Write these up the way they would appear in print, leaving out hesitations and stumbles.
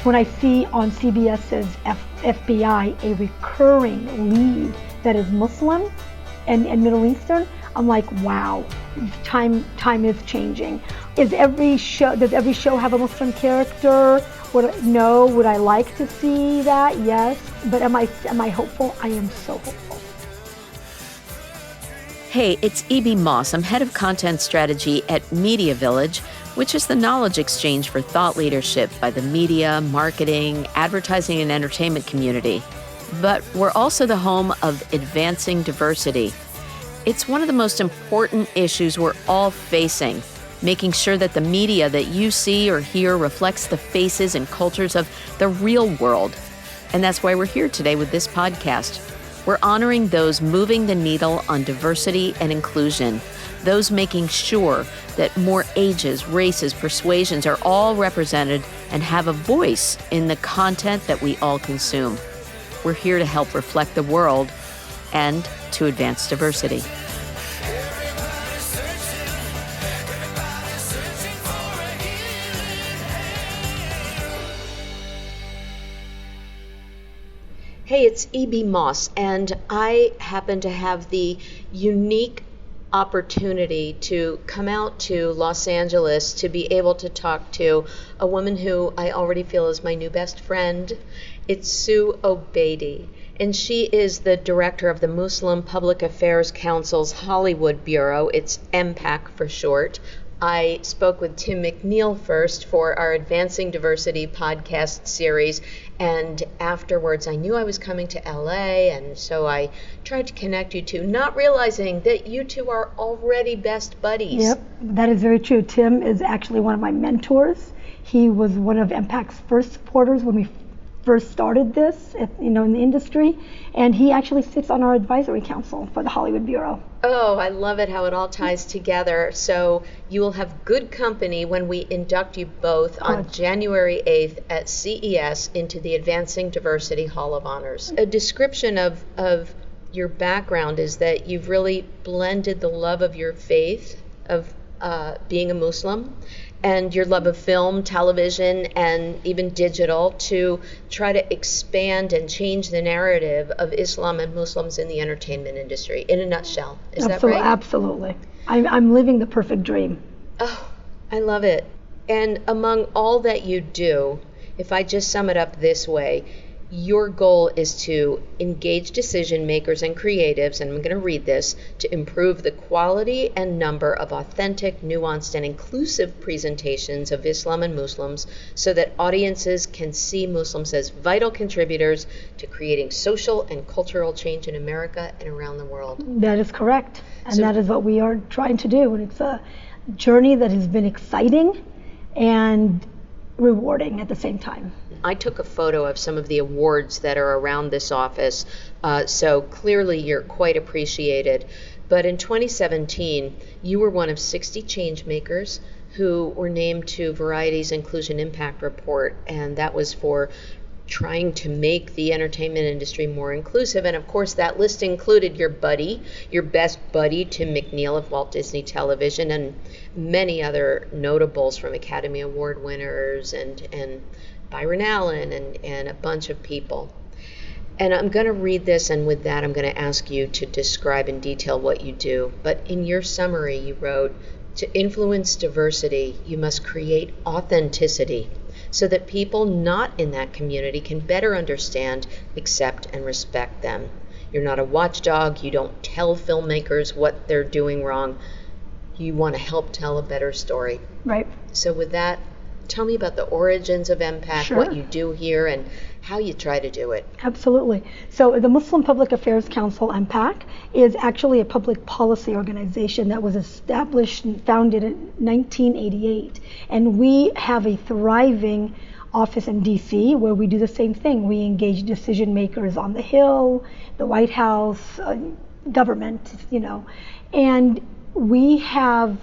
when I see on CBS's FBI a recurring lead that is Muslim and Middle Eastern, I'm like, wow, time is changing. Does every show have a Muslim character? No. Would I like to see that? Yes. But am I hopeful? I am so hopeful. Hey, it's E.B. Moss. I'm head of content strategy at MediaVillage, which is the knowledge exchange for thought leadership by the media, marketing, advertising, and entertainment community. But we're also the home of advancing diversity. It's one of the most important issues we're all facing, making sure that the media that you see or hear reflects the faces and cultures of the real world. And that's why we're here today with this podcast. We're honoring those moving the needle on diversity and inclusion, those making sure that more ages, races, persuasions are all represented and have a voice in the content that we all consume. We're here to help reflect the world and to advance diversity. Hey, it's E.B. Moss, and I happen to have the unique opportunity to come out to Los Angeles to be able to talk to a woman who I already feel is my new best friend. It's Sue Obeidi, and she is the director of the Muslim Public Affairs Council's Hollywood Bureau. It's MPAC for short. I spoke with Tim McNeal first for our Advancing Diversity podcast series, and afterwards I knew I was coming to LA, and so I tried to connect you two, not realizing that you two are already best buddies. Yep, that is very true. Tim is actually one of my mentors. He was one of MPAC's first supporters when we first started this, in the industry, and he actually sits on our advisory council for the Hollywood Bureau. Oh, I love it how it all ties together. So you will have good company when we induct you both on January 8th at CES into the Advancing Diversity Hall of Honors. A description of your background is that you've really blended the love of your faith, of being a Muslim, and your love of film, television, and even digital to try to expand and change the narrative of Islam and Muslims in the entertainment industry, in a nutshell. Is that right? Absolutely. I'm living the perfect dream. Oh, I love it. And among all that you do, if I just sum it up this way, your goal is to engage decision makers and creatives, and I'm going to read this, to improve the quality and number of authentic, nuanced, and inclusive presentations of Islam and Muslims so that audiences can see Muslims as vital contributors to creating social and cultural change in America and around the world. That is correct. And that is what we are trying to do. And it's a journey that has been exciting and rewarding at the same time. I took a photo of some of the awards that are around this office, so clearly you're quite appreciated. But in 2017, you were one of 60 change makers who were named to Variety's Inclusion Impact Report, and that was for trying to make the entertainment industry more inclusive. And of course, that list included your best buddy, Tim McNeal of Walt Disney Television, and many other notables from Academy Award winners and Byron Allen and a bunch of people. And I'm going to read this, and with that, I'm going to ask you to describe in detail what you do. But in your summary, you wrote, to influence diversity, you must create authenticity so that people not in that community can better understand, accept, and respect them. You're not a watchdog. You don't tell filmmakers what they're doing wrong. You want to help tell a better story. Right. So with that, tell me about the origins of MPAC, Sure. What you do here, and how you try to do it. Absolutely. So the Muslim Public Affairs Council, MPAC, is actually a public policy organization that was established and founded in 1988. And we have a thriving office in DC where we do the same thing. We engage decision makers on the Hill, the White House, government, and we have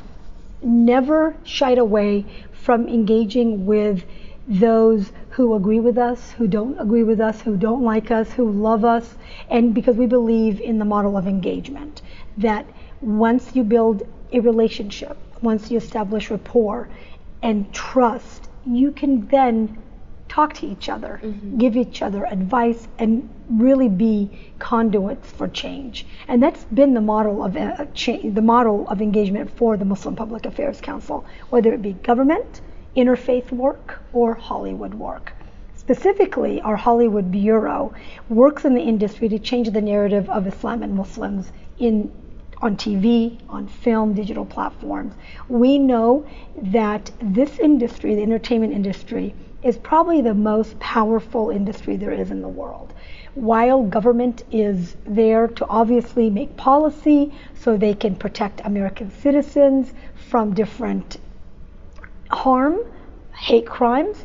never shied away from engaging with those who agree with us, who don't agree with us, who don't like us, who love us, and because we believe in the model of engagement, that once you build a relationship, once you establish rapport and trust, you can then talk to each other, give each other advice, and really be conduits for change. And that's been the model of engagement for the Muslim Public Affairs Council, whether it be government, interfaith work, or Hollywood work. Specifically, our Hollywood Bureau works in the industry to change the narrative of Islam and Muslims on TV, on film, digital platforms. We know that this industry, the entertainment industry, is probably the most powerful industry there is in the world. While government is there to obviously make policy so they can protect American citizens from different harm, hate crimes,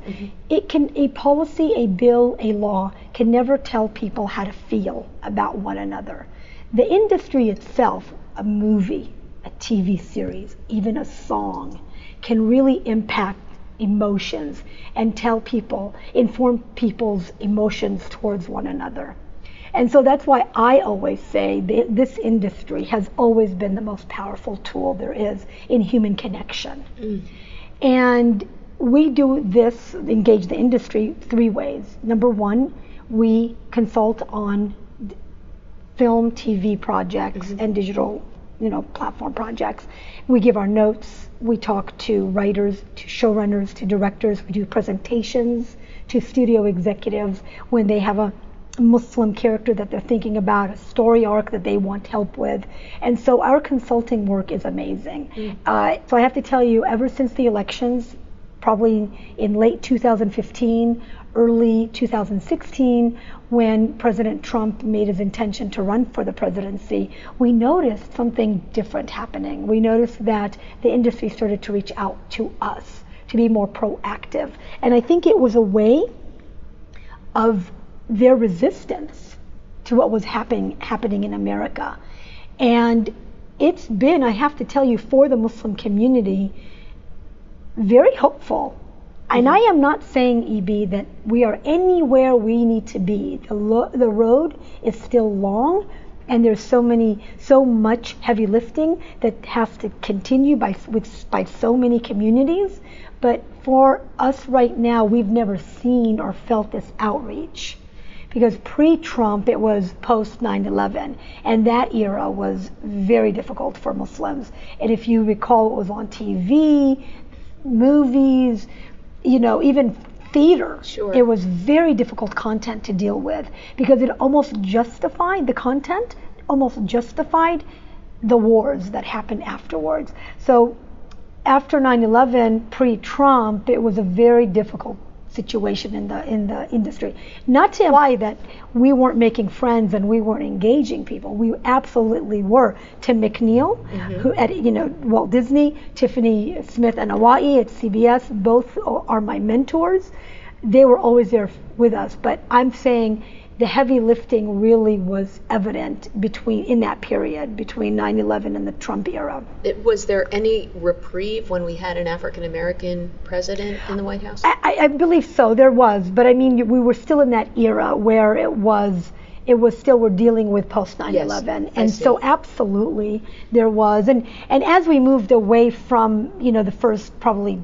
a policy, a bill, a law can never tell people how to feel about one another. The industry itself, a movie, a TV series, even a song, can really impact emotions and inform people's emotions towards one another. And so that's why I always say this industry has always been the most powerful tool there is in human connection. And we do this, engage the industry, 3 ways. Number 1, we consult on film, TV projects, and digital, platform projects. We give our notes. We talk to writers, to showrunners, to directors. We do presentations to studio executives when they have a Muslim character that they're thinking about, a story arc that they want help with. And so our consulting work is amazing. So I have to tell you, ever since the elections, probably in late 2015, early 2016, when President Trump made his intention to run for the presidency, we noticed something different happening. We noticed that the industry started to reach out to us to be more proactive. And I think it was a way of their resistance to what was happening in America. And it's been, I have to tell you, for the Muslim community, very hopeful. And I am not saying, EB, that we are anywhere we need to be. The road is still long, and there's so much heavy lifting that has to continue by so many communities. But for us right now, we've never seen or felt this outreach. Because pre-Trump, it was post 9/11, and that era was very difficult for Muslims. And if you recall, it was on TV, movies, even theater. Sure. It was very difficult content to deal with because it almost justified the wars that happened afterwards. So after 9/11, pre-Trump, it was a very difficult situation in the industry. Not to imply that we weren't making friends and we weren't engaging people. We absolutely were. Tim McNeal, who at Walt Disney, Tiffany Smith and Hawaii at CBS, both are my mentors. They were always there with us. But I'm saying the heavy lifting really was evident in that period between 9/11 and the Trump era. Was there any reprieve when we had an African American president in the White House? I believe so. There was, but I mean, we were still in that era where it was still, we're dealing with post 9/11, yes, and so absolutely there was, and as we moved away from the first probably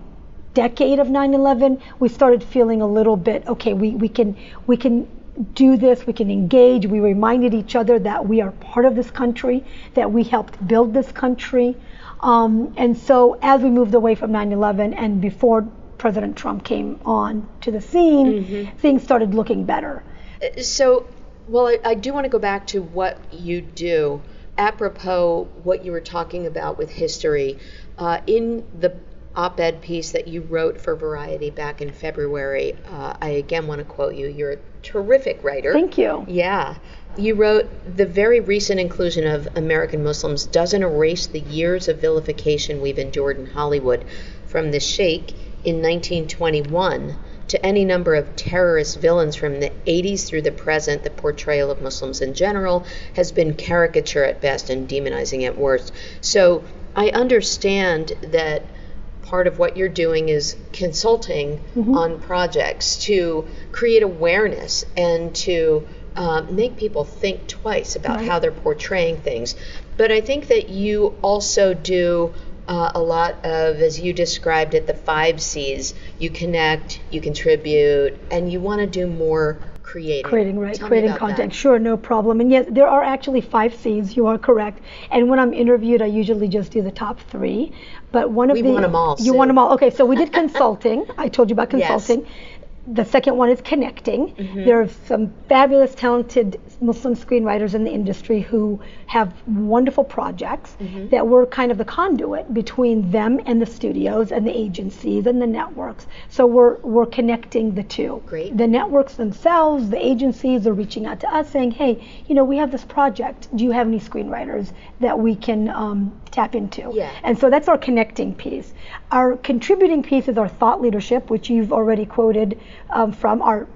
decade of 9/11, we started feeling a little bit okay. We can do this, we can engage. We reminded each other that we are part of this country, that we helped build this country. And so as we moved away from 9/11 and before President Trump came on to the scene, things started looking better. So, I do want to go back to what you do. Apropos what you were talking about with history, in the op-ed piece that you wrote for Variety back in February, I again want to quote you. You're a terrific writer. Thank you. Yeah. You wrote, "The very recent inclusion of American Muslims doesn't erase the years of vilification we've endured in Hollywood, from the Sheikh in 1921 to any number of terrorist villains from the 80s through the present. The portrayal of Muslims in general has been caricature at best and demonizing at worst." So I understand that part of what you're doing is consulting on projects to create awareness and to make people think twice about how they're portraying things. But I think that you also do a lot of, as you described it, the 5 C's. You connect, you contribute, and you want to do more creating. Right. Tell me Creating about content. that. Sure, no problem. And yes, there are actually 5 C's. You are correct. And when I'm interviewed, I usually just do the top 3. But one of We the want 'em all, you Sue. want them all. Okay, so we did consulting. I told you about Yes. consulting. The second one is connecting. Mm-hmm. There are some fabulous, talented Muslim screenwriters in the industry who have wonderful projects Mm-hmm. that we're kind of the conduit between them and the studios and the agencies and the networks. So we're connecting the two. Great. The networks themselves, the agencies are reaching out to us saying, hey, we have this project. Do you have any screenwriters that we can tap into? Yeah. And so that's our connecting piece. Our contributing piece is our thought leadership, which you've already quoted from our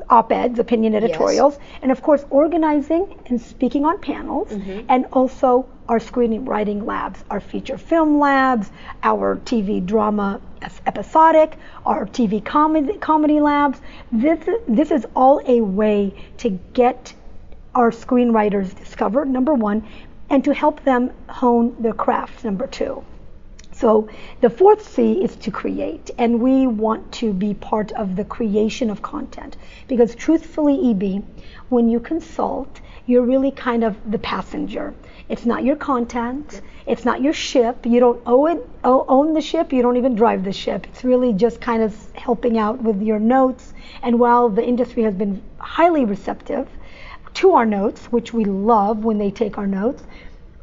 op-eds, opinion editorials, and of course organizing and speaking on panels, Mm-hmm. and also our screenwriting labs, our feature film labs, our TV drama episodic, our TV comedy labs. This is all a way to get our screenwriters discovered, number one, and to help them hone their craft, number two. So the 4th C is to create, and we want to be part of the creation of content, because truthfully, EB, when you consult, you're really kind of the passenger. It's not your content, it's not your ship, you don't own the ship, you don't even drive the ship. It's really just kind of helping out with your notes. And while the industry has been highly receptive to our notes, which we love when they take our notes,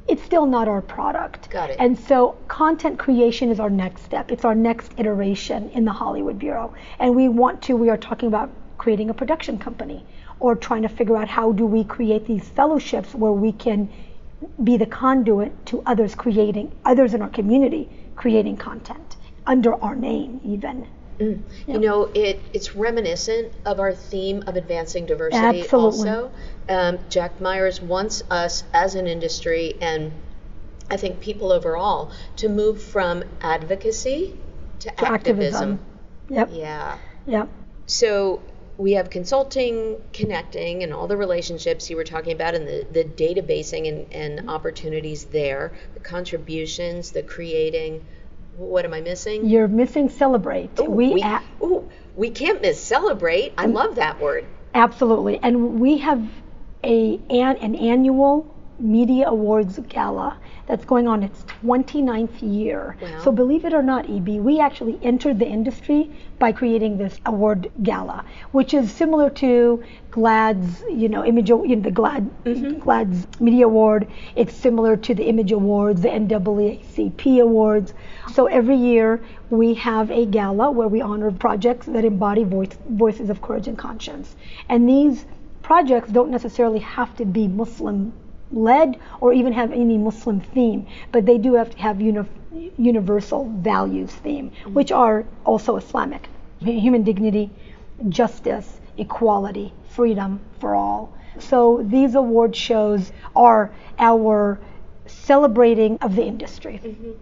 it's still not our product. Got it. And so content creation is our next step. It's our next iteration in the Hollywood Bureau. And we are talking about creating a production company, or trying to figure out how do we create these fellowships where we can be the conduit to others in our community creating content under our name even. Mm. It's reminiscent of our theme of advancing diversity. Absolutely. Also. Jack Myers wants us as an industry, and I think people overall, to move from advocacy to activism. Yep. Yeah. Yep. So we have consulting, connecting, and all the relationships you were talking about, and the databasing and opportunities there, the contributions, the creating. What am I missing? You're missing celebrate. We can't miss celebrate. I love that word. Absolutely. And we have an annual Media Awards Gala that's going on its 29th year. Wow. So believe it or not, EB, we actually entered the industry by creating this award gala, which is similar to GLAAD's, GLAAD's Media Award. It's similar to the Image Awards, the NAACP Awards. So every year we have a gala where we honor projects that embody voices of courage and conscience. And these projects don't necessarily have to be Muslim-led or even have any Muslim theme, but they do have to have universal values theme, which are also Islamic. Human dignity, justice, equality, freedom for all. So these award shows are our celebrating of the industry. Mm-hmm.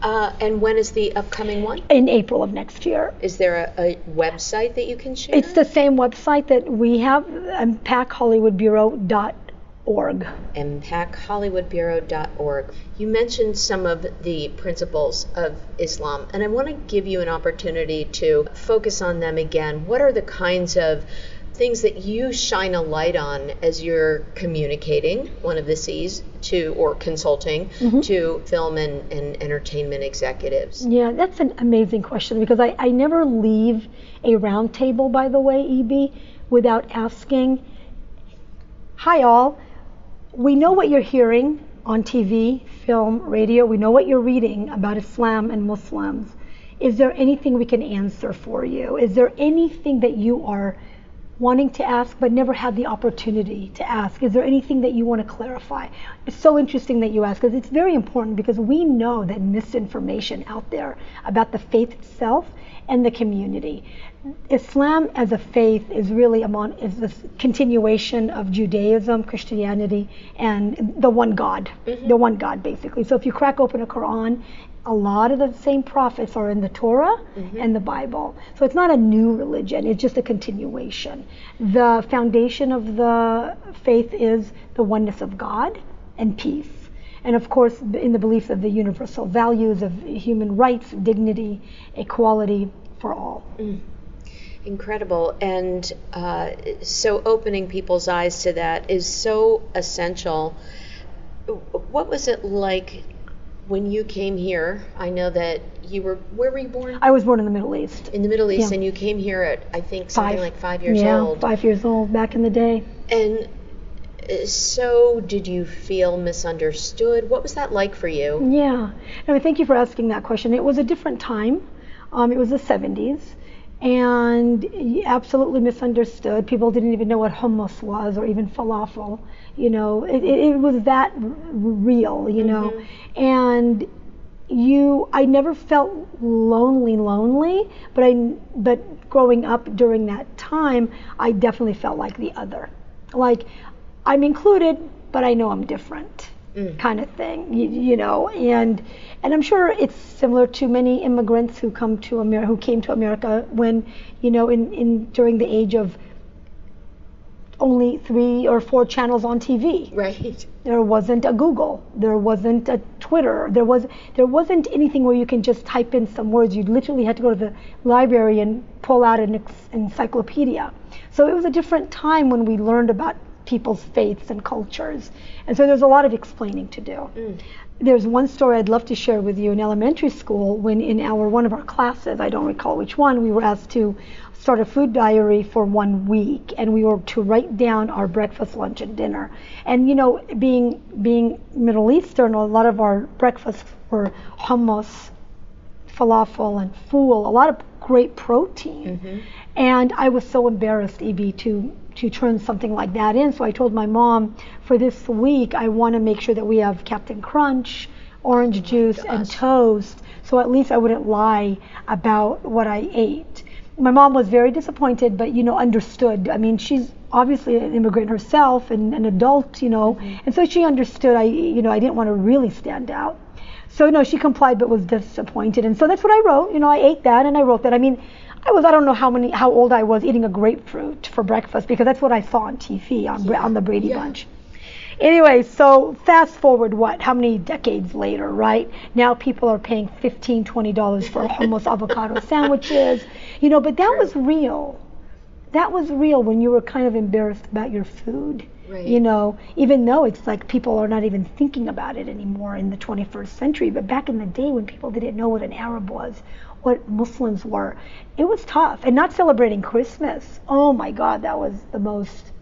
And when is the upcoming one? In April of next year. Is there a website that you can share? It's the same website that we have, mpachollywoodbureau.org. mpachollywoodbureau.org. You mentioned some of the principles of Islam, and I want to give you an opportunity to focus on them again. What are the kinds of things that you shine a light on as you're communicating, one of the C's, or consulting to film and entertainment executives? Yeah, that's an amazing question, because I never leave a round table, by the way, EB, without asking, hi all, we know what you're hearing on TV, film, radio, we know what you're reading about Islam and Muslims. Is there anything we can answer for you? Is there anything that you are wanting to ask but never had the opportunity to ask? Is there anything that you want to clarify? It's so interesting that you ask, because it's very important, because we know that misinformation out there about the faith itself and the community. Islam as a faith is really is this continuation of Judaism, Christianity, and the one God, the one God basically. So if you crack open a Quran, a lot of the same prophets are in the Torah and the Bible. So it's not a new religion, it's just a continuation. The foundation of the faith is the oneness of God and peace. And of course, in the belief of the universal values of human rights, dignity, equality for all. Incredible. And so opening people's eyes to that is so essential. What was it like when you came here? I know that where were you born? I was born in the Middle East. In the Middle East, Yeah. and you came here at, I think, something 5. like 5 years yeah, old. 5 years old back in the day. And so did you feel misunderstood? What was that like for you? Yeah. No, thank you for asking that question. It was a different time. It was the 70s. And absolutely misunderstood. People didn't even know what hummus was or even falafel. You know, it was that real, you know. And I never felt lonely, but growing up during that time, I definitely felt like the other. Like, I'm included, but I know I'm different, kind of thing, you know. And I'm sure it's similar to many immigrants who came to America when, you know, during the age of only 3 or 4 channels on TV. Right. There wasn't a Google. There wasn't a Twitter. There wasn't anything where you can just type in some words. You literally had to go to the library and pull out an encyclopedia. So it was a different time when we learned about people's faiths and cultures. And so there's a lot of explaining to do. There's one story I'd love to share with you. In elementary school, when in one of our classes, I don't recall which one, we were asked to start a food diary for 1 week, and we were to write down our breakfast, lunch, and dinner. And you know, being Middle Eastern, a lot of our breakfasts were hummus, falafel, and fool, a lot of great protein. And I was so embarrassed, E.B., to turn something like that in. So I told my mom, for this week, I want to make sure that we have Captain Crunch, orange juice, and toast, so at least I wouldn't lie about what I ate. My mom was very disappointed, but, you know, understood. I mean, she's obviously an immigrant herself and an adult, you know, and so she understood. I didn't want to really stand out. So, no, she complied, but was disappointed. And so that's what I wrote. You know, I ate that and I wrote that. I mean, I don't know how old I was, eating a grapefruit for breakfast, because that's what I saw on TV on the Brady Bunch. Anyway, so fast forward, how many decades later, right? Now people are paying $15, $20 for hummus avocado sandwiches, you know, but that was real. That was real when you were kind of embarrassed about your food, you know, even though it's like people are not even thinking about it anymore in the 21st century. But back in the day when people didn't know what an Arab was, what Muslims were, it was tough. And not celebrating Christmas, oh my God, that was the most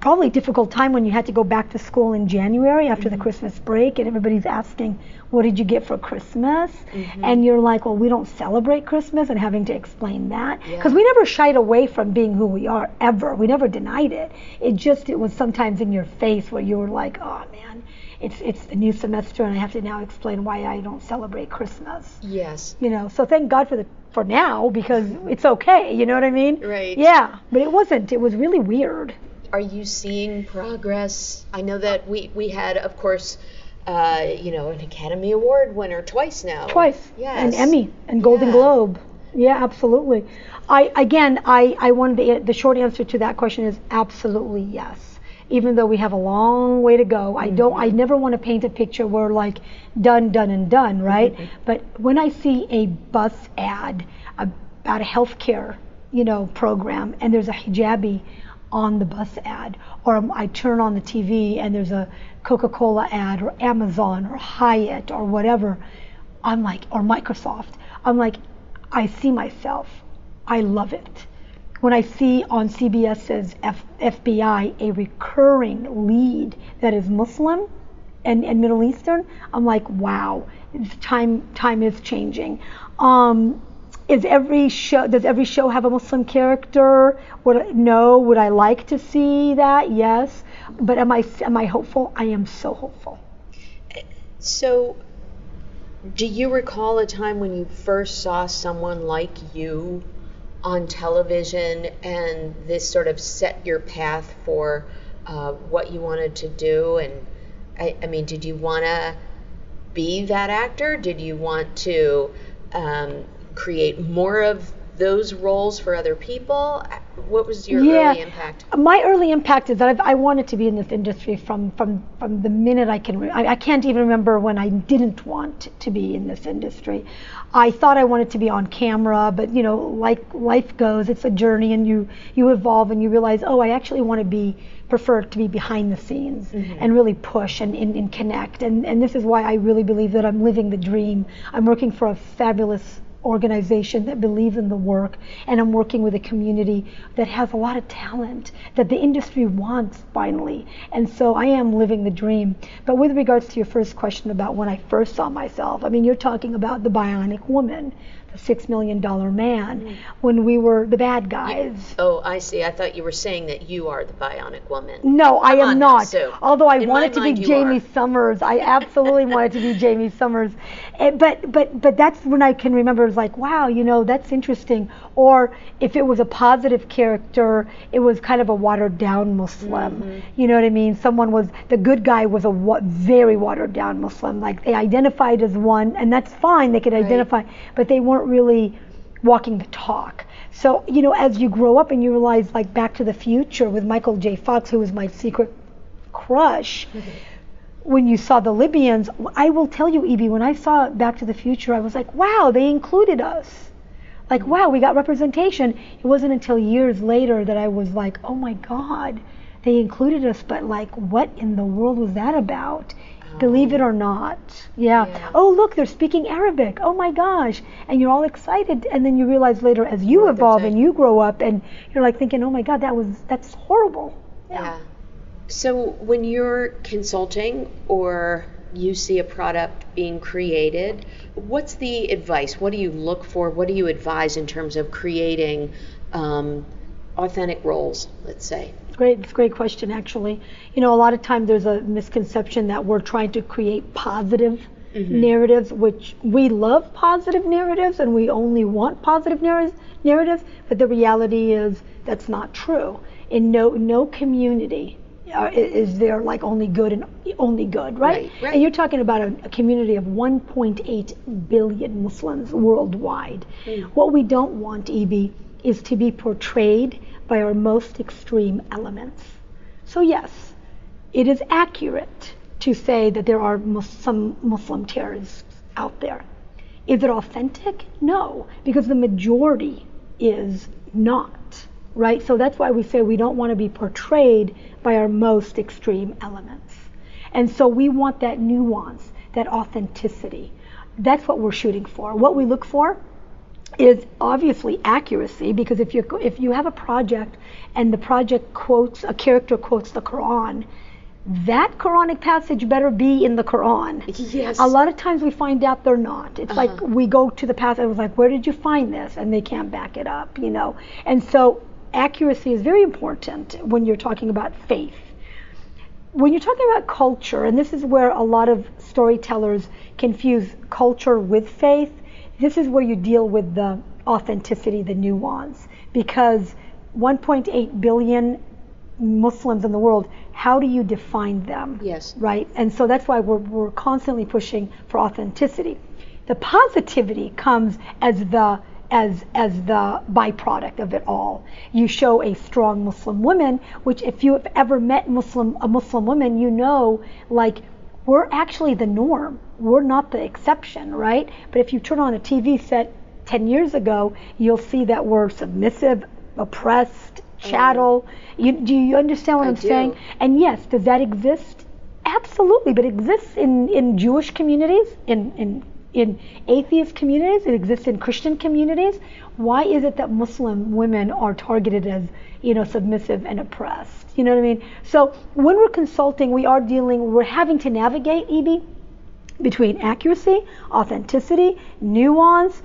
probably difficult time when you had to go back to school in January after the Christmas break, and everybody's asking, what did you get for Christmas? And you're like, well, we don't celebrate Christmas, and having to explain that. Because we never shied away from being who we are, ever. We never denied it. It was sometimes in your face where you were like, oh man, it's a new semester and I have to now explain why I don't celebrate Christmas. Yes. You know, so thank God for now, because it's okay, you know what I mean? Right. Yeah, but it wasn't. It was really weird. Are you seeing progress? I know that we had, of course, you know, an Academy Award winner twice now. Twice. Yes. An Emmy and Golden Globe. Yeah, absolutely. I wanted the short answer to that question is absolutely yes. Even though we have a long way to go, I never want to paint a picture where like done and done, right? But when I see a bus ad about a healthcare, you know, program, and there's a hijabi on the bus ad, or I turn on the TV and there's a Coca-Cola ad, or Amazon, or Hyatt, or whatever, I'm like, or Microsoft, I'm like, I see myself. I love it. When I see on CBS's FBI a recurring lead that is Muslim and Middle Eastern, I'm like, wow, time is changing. Does every show have a Muslim character? Would I like to see that? Yes. But am I hopeful? I am so hopeful. So, do you recall a time when you first saw someone like you on television and this sort of set your path for what you wanted to do? And I mean, did you want to be that actor? Did you want to create more of those roles for other people? What was your early impact? My early impact is that I wanted to be in this industry from the minute I can. I can't even remember when I didn't want to be in this industry. I thought I wanted to be on camera, but like life goes, it's a journey, and you evolve and you realize, oh, I actually want to prefer to be behind the scenes and really push and connect. And this is why I really believe that I'm living the dream. I'm working for a fabulous organization that believes in the work, and I'm working with a community that has a lot of talent that the industry wants finally. And so I am living the dream. But with regards to your first question about when I first saw myself, I mean, you're talking about the bionic woman, the $6 million man, when we were the bad guys. Oh, I see. I thought you were saying that you are the bionic woman. No, I am not. So although I wanted to be Jamie Summers. I absolutely wanted to be Jamie Summers. But that's when I can remember, it was like, wow, that's interesting. Or if it was a positive character, it was kind of a watered down Muslim. You know what I mean? The good guy was a very watered down Muslim. Like they identified as one, and that's fine. They could identify, but they weren't really walking the talk. So, as you grow up and you realize, like Back to the Future with Michael J. Fox, who was my secret crush, when you saw the Libyans, I will tell you, Evie, when I saw Back to the Future, I was like, wow, they included us. Like, wow, we got representation. It wasn't until years later that I was like, oh my God, they included us, but like, what in the world was that about? Believe it or not. Yeah. Oh, look, they're speaking Arabic. Oh my gosh. And you're all excited. And then you realize later as you evolve and you grow up and you're like thinking, oh my God, that's horrible. Yeah. So when you're consulting or you see a product being created, what's the advice? What do you look for? What do you advise in terms of creating authentic roles, let's say? It's a great question, actually. A lot of times there's a misconception that we're trying to create positive narratives, which we love positive narratives and we only want positive narratives, but the reality is that's not true. In no community is there like only good and only good, right? And you're talking about a community of 1.8 billion Muslims worldwide. What we don't want, Evie, is to be portrayed by our most extreme elements. So yes, it is accurate to say that there are some Muslim terrorists out there. Is it authentic? No, because the majority is not, right? So that's why we say we don't want to be portrayed by our most extreme elements. And so we want that nuance, that authenticity. That's what we're shooting for. What we look for is obviously accuracy, because if you have a project and the project a character quotes the Quran, that Quranic passage better be in the Quran. Yes. A lot of times we find out they're not. It's like we go to the passage, I was like, where did you find this? And they can't back it up, And so accuracy is very important when you're talking about faith. When you're talking about culture, and this is where a lot of storytellers confuse culture with faith, this is where you deal with the authenticity, the nuance, because 1.8 billion Muslims in the world, how do you define them? Yes. Right? And so that's why we're constantly pushing for authenticity. The positivity comes as the byproduct of it all. You show a strong Muslim woman, which if you have ever met a Muslim woman, like, we're actually the norm. We're not the exception, right? But if you turn on a TV set 10 years ago, you'll see that we're submissive, oppressed, chattel. Do you understand what I'm saying? And yes, does that exist? Absolutely, but it exists in Jewish communities, in atheist communities, it exists in Christian communities. Why is it that Muslim women are targeted as, submissive and oppressed? You know what I mean? So when we're consulting, we're having to navigate, Evie, between accuracy, authenticity, nuance,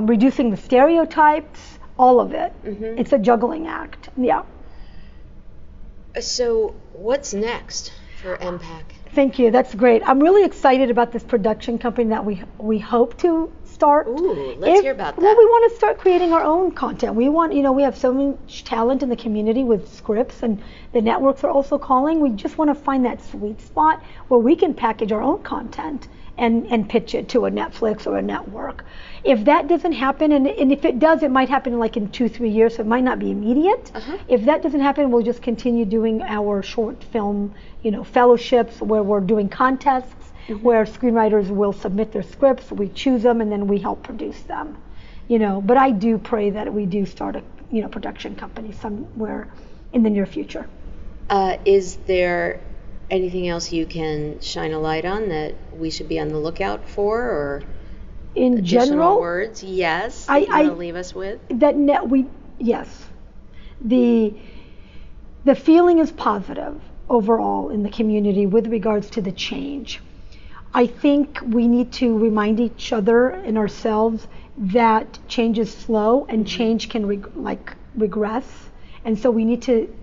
reducing the stereotypes, all of it. It's a juggling act. Yeah. So what's next for MPAC? Thank you. That's great. I'm really excited about this production company that we hope to start. Ooh, let's hear about that. Well, we want to start creating our own content. We want, we have so much talent in the community with scripts, and the networks are also calling. We just want to find that sweet spot where we can package our own content and pitch it to a Netflix or a network. If that doesn't happen, and if it does, it might happen like in 2-3 years, so it might not be immediate. If that doesn't happen, we'll just continue doing our short film, fellowships where we're doing contests, where screenwriters will submit their scripts, we choose them, and then we help produce them. But I do pray that we do start a production company somewhere in the near future. Is there anything else you can shine a light on that we should be on the lookout for, or in additional general words? Yes, you want to leave us with yes. The feeling is positive overall in the community with regards to the change. I think we need to remind each other and ourselves that change is slow and change can regress, and so we need to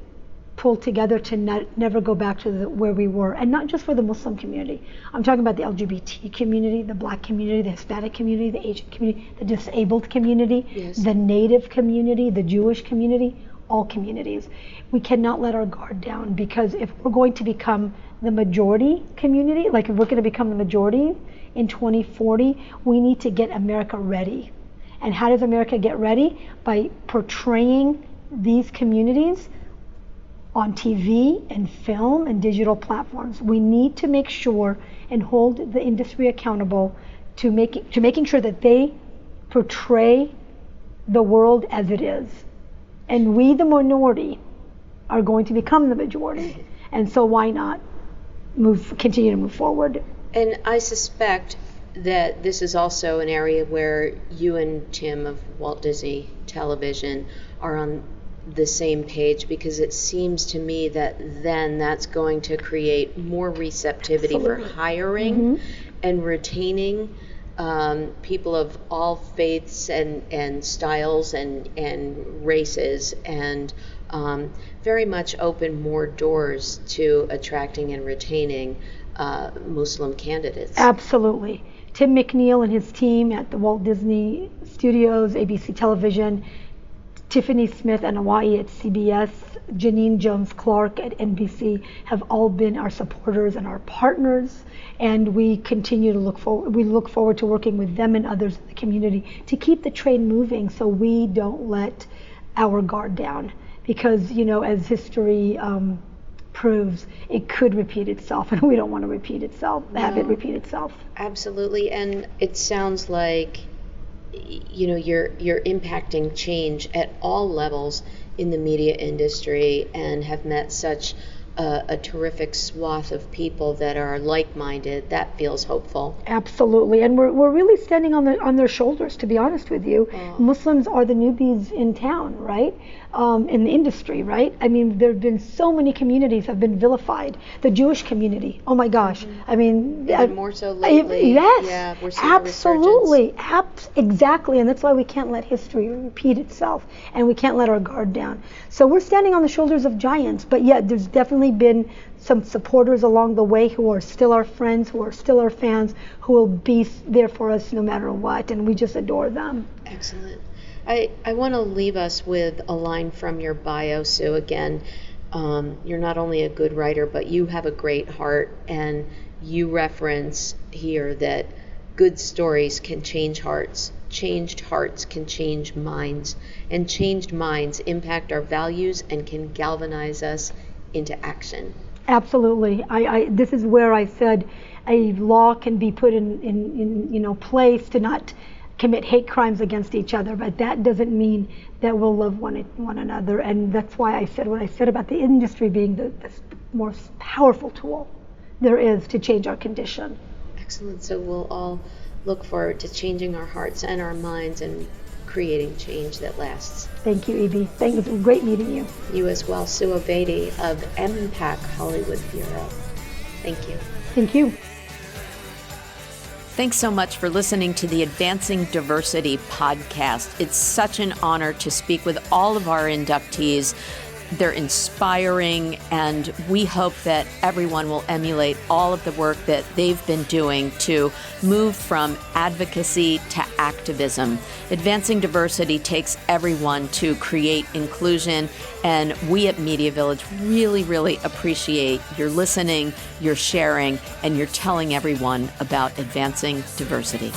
pull together to never go back to where we were, and not just for the Muslim community. I'm talking about the LGBT community, the Black community, the Hispanic community, the Asian community, the disabled community, the Native community, the Jewish community, all communities. We cannot let our guard down, because if we're going to become the majority community, like if we're going to become the majority in 2040, we need to get America ready. And how does America get ready? By portraying these communities on TV and film and digital platforms. We need to make sure and hold the industry accountable to making sure that they portray the world as it is. And we, the minority, are going to become the majority. And so why not continue to move forward? And I suspect that this is also an area where you and Tim of Walt Disney Television are on the same page, because it seems to me that then that's going to create more receptivity for hiring and retaining people of all faiths and styles and races, and very much open more doors to attracting and retaining Muslim candidates. Absolutely. Tim McNeal and his team at the Walt Disney Studios, ABC Television, Tiffany Smith and Hawaii at CBS, Janine Jones-Clark at NBC have all been our supporters and our partners, and we continue to look forward to working with them and others in the community to keep the train moving, so we don't let our guard down, because as history proves, it could repeat itself, and we don't want to have it repeat itself. Absolutely. And it sounds like you're impacting change at all levels in the media industry, and have met such a terrific swath of people that are like-minded. That feels hopeful. Absolutely, and we're really standing on their shoulders, to be honest with you. Muslims are the newbies in town, right? In the industry, right? I mean, there have been so many communities have been vilified. The Jewish community, oh my gosh. I mean, even more so lately. Yes, yeah, we're seeing absolutely, exactly, and that's why we can't let history repeat itself, and we can't let our guard down. So we're standing on the shoulders of giants, but yeah, there's definitely been some supporters along the way who are still our friends, who are still our fans, who will be there for us no matter what, and we just adore them. Excellent. I want to leave us with a line from your bio, Sue. Again, you're not only a good writer, but you have a great heart, and you reference here that good stories can change hearts. Changed hearts can change minds, and changed minds impact our values and can galvanize us into action. Absolutely. This is where I said a law can be put in place to not commit hate crimes against each other, but that doesn't mean that we'll love one another. And that's why I said what I said about the industry being the most powerful tool there is to change our condition. Excellent. So we'll all look forward to changing our hearts and our minds and creating change that lasts. Thank you, Evie. It was great meeting you. You as well, Sue Obeidi of MPAC Hollywood Bureau. Thank you. Thank you. Thanks so much for listening to the Advancing Diversity podcast. It's such an honor to speak with all of our inductees. They're inspiring, and we hope that everyone will emulate all of the work that they've been doing to move from advocacy to activism. Advancing diversity takes everyone to create inclusion, and we at MediaVillage really appreciate your listening, your sharing, and your telling everyone about advancing diversity.